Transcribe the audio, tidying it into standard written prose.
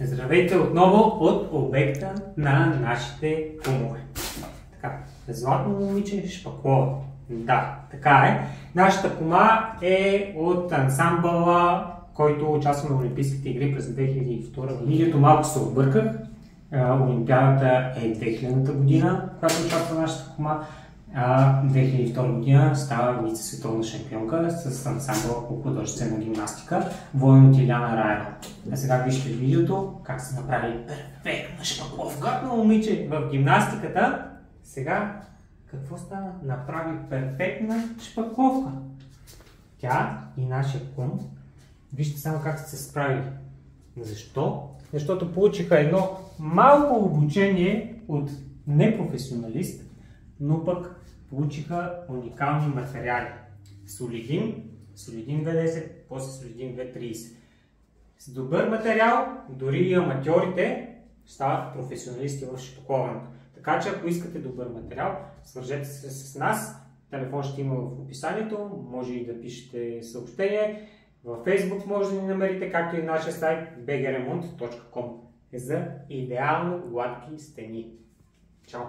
Здравейте отново от обекта на нашите кумове. Така, златно момиче Шпаклова. Да, така е. Нашата кума е от ансамбъла, който участва на Олимпийските игри през 2002 година. Видеото малко се обърках. Олимпиадата е 2000-та година, когато участва нашата кума. 2002 година става вице-световна шампионка с ансамбъл по художествена гимнастика, воден от Иляна Раева. А сега вижте видеото как се направи перфектна шпакловка на момиче в гимнастиката. Сега какво стана? Направи перфектна шпакловка. Тя и нашия кум, вижте само как са се справили. Защо? Защото получиха едно малко обучение от непрофесионалист, но пък получиха уникални материали. Солидин 210, после Солидин 230. С добър материал, дори и аматьорите стават професионалисти в шпакловането. Така че ако искате добър материал, свържете се с нас. Телефон ще има в описанието, може и да пишете съобщение. Във Facebook може да ни намерите, както и нашия сайт bgremont.com за идеално гладки стени. Чао!